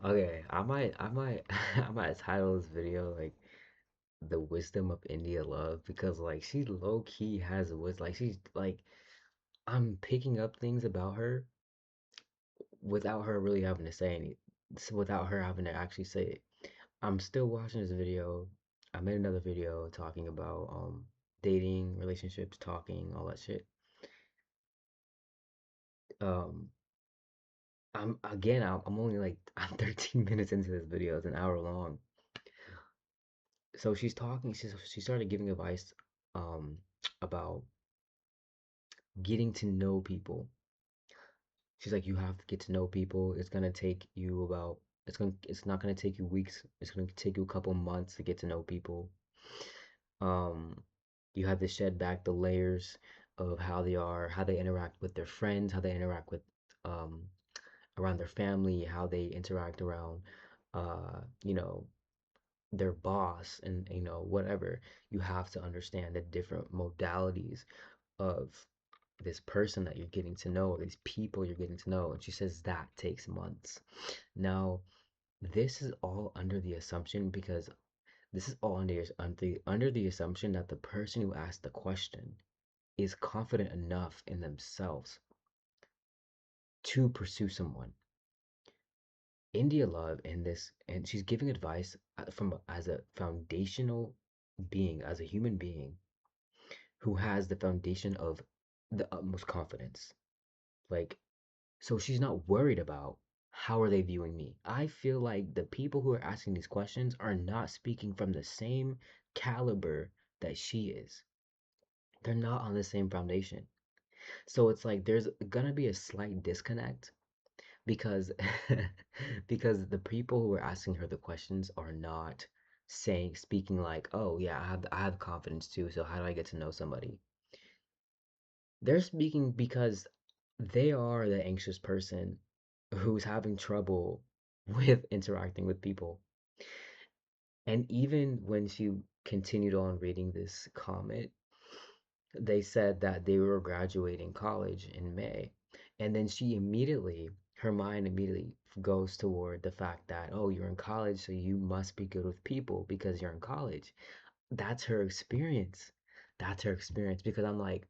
Okay, I might, I might title this video like "The Wisdom of India Love" because like she low key has wisdom. Like she's like I'm picking up things about her without her really having to say any, without her having to actually say it. I'm still watching this video. I made another video talking about dating, relationships, talking, all that shit. Um, I'm only like I'm 13 minutes into this video. It's an hour long. So she's talking. She started giving advice um about getting to know people. She's like, you have to get to know people. It's gonna take you about. It's not gonna take you weeks. It's gonna take you a couple months to get to know people. Um, you have to shed back the layers of how they are, how they interact with their friends, how they interact with um around their family, how they interact around you know, their boss and whatever. You have to understand the different modalities of this person that you're getting to know, or these people you're getting to know. And she says that takes months. Now, this is all under the assumption because this is all under the assumption that the person who asked the question is confident enough in themselves to pursue someone. India Love in this, and she's giving advice from as a foundational being, as a human being who has the foundation of the utmost confidence. Like, so she's not worried about how are they viewing me. I feel like the people who are asking these questions are not speaking from the same caliber that she is. They're not on the same foundation. So it's like there's gonna be a slight disconnect because because the people who are asking her the questions are not speaking like, oh yeah, I have confidence too, so how do I get to know somebody? They're speaking because they are the anxious person who's having trouble with interacting with people. And even when she continued on reading this comment, they said that they were graduating college in May. And then her mind immediately goes toward the fact that, oh, you're in college, so you must be good with people because you're in college. That's her experience. That's her experience because I'm like,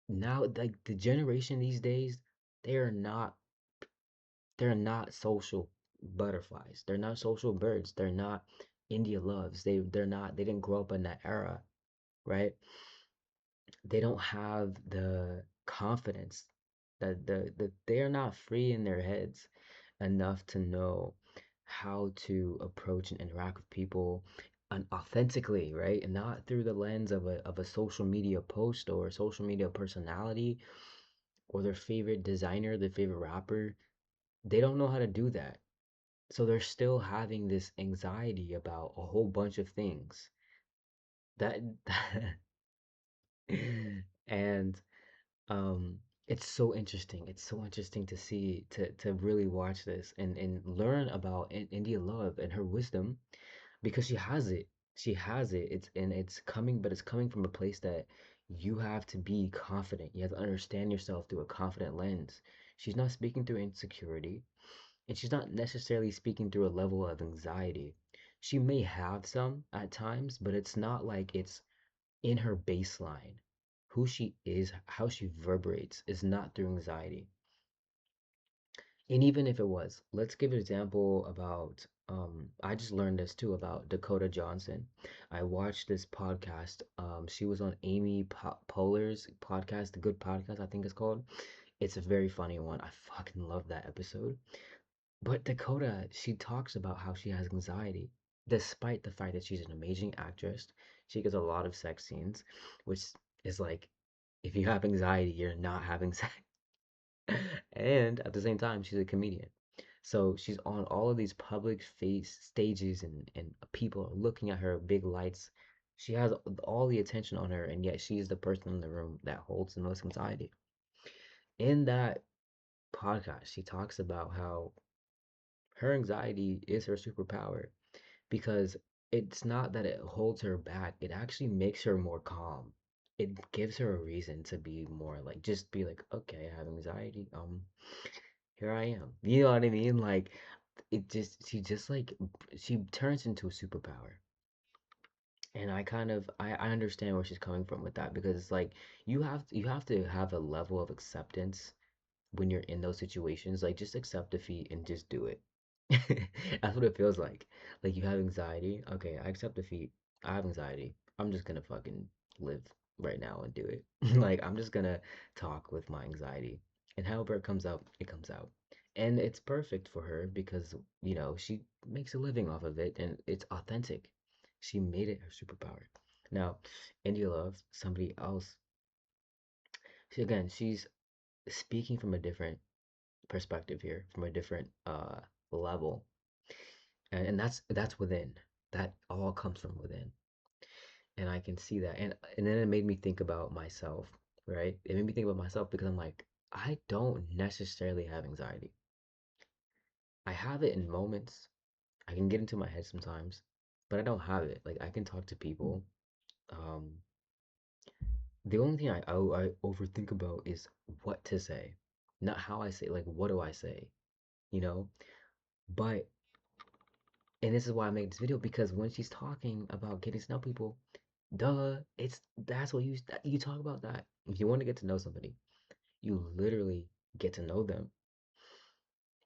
now, like the generation these days, they are not, they're not social butterflies. They're not social birds. They're not India loves. They didn't grow up in that era, right? They don't have the confidence that they are not free in their heads enough to know how to approach and interact with people authentically, right? And not through the lens of a social media post or a social media personality or their favorite designer, their favorite rapper. They don't know how to do that. So they're still having this anxiety about a whole bunch of things that and um it's so interesting. It's so interesting to see to really watch this and learn about India Love and her wisdom because she has it. She has it. It's coming, but it's coming from a place that you have to be confident. You have to understand yourself through a confident lens. She's not speaking through insecurity, and she's not necessarily speaking through a level of anxiety. She may have some at times, but it's not like it's in her baseline. Who she is, how she vibrates, is not through anxiety. And even if it was, let's give an example about I just learned this too about Dakota Johnson. I watched this podcast. She was on Poehler's podcast, The Good Podcast, I think it's called. It's a very funny one. I fucking love that episode. But Dakota, she talks about how she has anxiety, despite the fact that she's an amazing actress. She gets a lot of sex scenes, which is like, if you have anxiety, you're not having sex. And at the same time, she's a comedian. So she's on all of these public face stages and people are looking at her, big lights. She has all the attention on her, and yet she's the person in the room that holds the most anxiety. In that podcast, she talks about how her anxiety is her superpower because it's not that it holds her back, it actually makes her more calm. It gives her a reason to be more like, just be like, okay, I have anxiety. Here I am. You know what I mean? Like, it just she just like she turns into a superpower. And I understand where she's coming from with that because it's like you have to have a level of acceptance when you're in those situations. Like just accept defeat and just do it. That's what it feels like. Like you have anxiety. Okay, I accept defeat. I have anxiety. I'm just gonna fucking live right now and do it. Like I'm just gonna talk with my anxiety. And however it comes out, it comes out. And it's perfect for her because, she makes a living off of it and it's authentic. She made it her superpower. Now, India Love, somebody else, she's speaking from a different perspective here, from a different level. And that's within. That all comes from within. And I can see that. And then it made me think about myself, right? It made me think about myself because I'm like, I don't necessarily have anxiety. I have it in moments. I can get into my head sometimes, but I don't have it. Like I can talk to people. Um, the only thing I overthink about is what to say, not how I say. Like what do I say, you know? But and this is why I made this video because when she's talking about getting to know people, duh, that's what you talk about that. If you want to get to know somebody, you literally get to know them.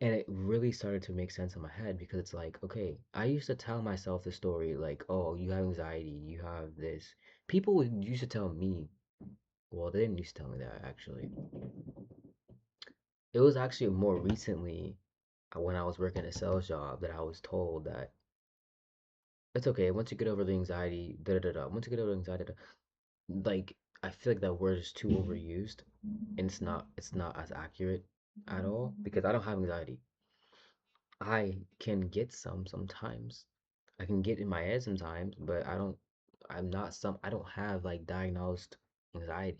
And it really started to make sense in my head because it's like, okay, I used to tell myself the story like, oh, you have anxiety, you have this. People used to tell me, well, they didn't used to tell me that actually. It was actually more recently when I was working a sales job that I was told that it's okay once you get over the anxiety, da da da da. Once you get over the anxiety, da, like I feel like that word is too overused, and it's not as accurate at all because I don't have anxiety. I can get sometimes. I can get in my head sometimes, but I don't have like diagnosed anxiety.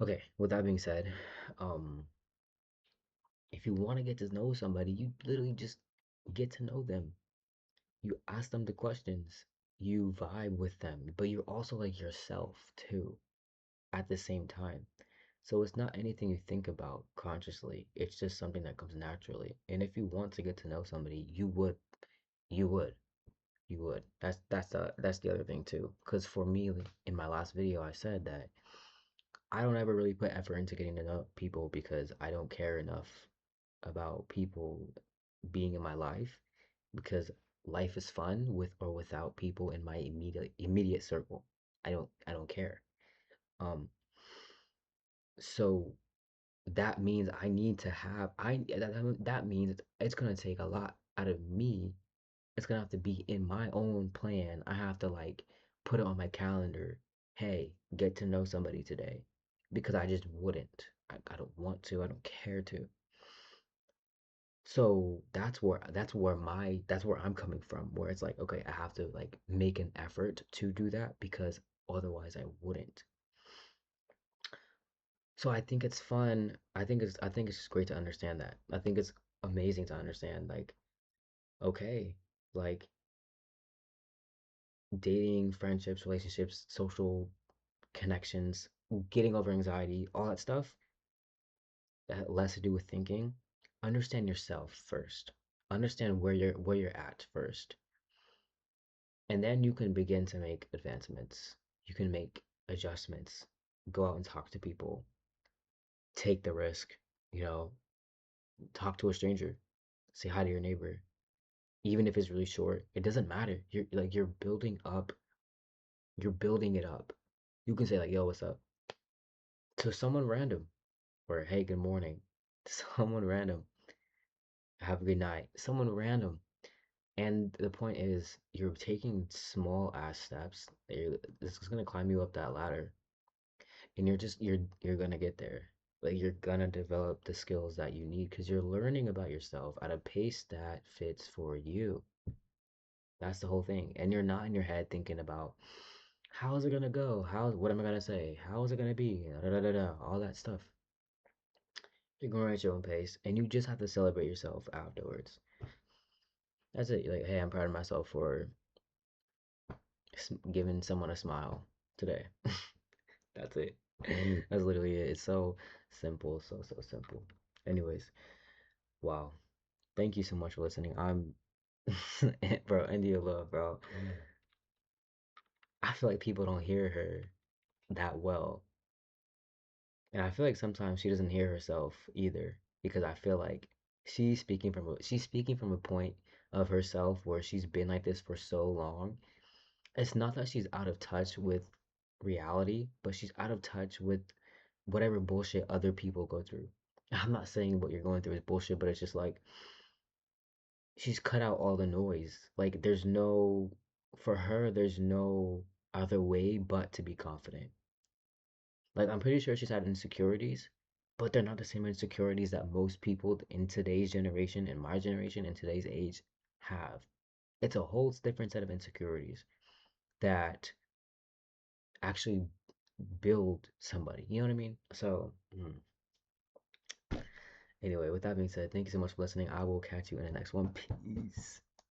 Okay, with that being said, um, if you want to get to know somebody, you literally just get to know them. You ask them the questions, you vibe with them, but you're also like yourself too at the same time. So it's not anything you think about consciously. It's just something that comes naturally. And if you want to get to know somebody, you would, you would. That's the other thing too. Because for me, in my last video, I said that I don't ever really put effort into getting to know people because I don't care enough about people being in my life because life is fun with or without people in my immediate circle. I don't care. Um, so that means I need to have I that means it's gonna take a lot out of me. It's gonna have to be in my own plan. I have to like put it on my calendar. Hey, get to know somebody today, because I just wouldn't. I don't want to. I don't care to. So that's where I'm coming from. Where it's like, okay, I have to like make an effort to do that because otherwise I wouldn't. So I think it's fun. I think it's just great to understand that. I think it's amazing to understand like, okay, like dating, friendships, relationships, social connections, getting over anxiety, all that stuff that has less to do with thinking. Understand yourself first. Understand where you're at first. And then you can begin to make advancements. You can make adjustments. Go out and talk to people. Take the risk, you know, talk to a stranger. Say hi to your neighbor. Even if it's really short, it doesn't matter. You're building up, you're building it up. You can say like, "Yo, what's up?" to someone random, or "Hey, good morning," to someone random. "Have a good night," someone random. And the point is, you're taking small ass steps. This is gonna climb you up that ladder, and you're gonna get there. Like you're gonna develop the skills that you need because you're learning about yourself at a pace that fits for you. That's the whole thing. And you're not in your head thinking about how is it gonna go? What am I gonna say? How is it gonna be? Da, da, da, da, all that stuff. You're going at your own pace, and you just have to celebrate yourself afterwards. That's it. Like, hey, I'm proud of myself for giving someone a smile today. That's it. That's literally it. It's so simple, so simple. Anyways, wow. Thank you so much for listening. I'm, bro, India Love, bro. I feel like people don't hear her that well. And I feel like sometimes she doesn't hear herself either because I feel like she's speaking from a point of herself where she's been like this for so long. It's not that she's out of touch with reality, but she's out of touch with whatever bullshit other people go through. I'm not saying what you're going through is bullshit, but it's just like she's cut out all the noise. Like for her, there's no other way but to be confident. Like I'm pretty sure she's had insecurities, but they're not the same insecurities that most people in today's generation, in my generation, in today's age have. It's a whole different set of insecurities that actually build somebody. You know what I mean? So, anyway, with that being said, thank you so much for listening. I will catch you in the next one. Peace.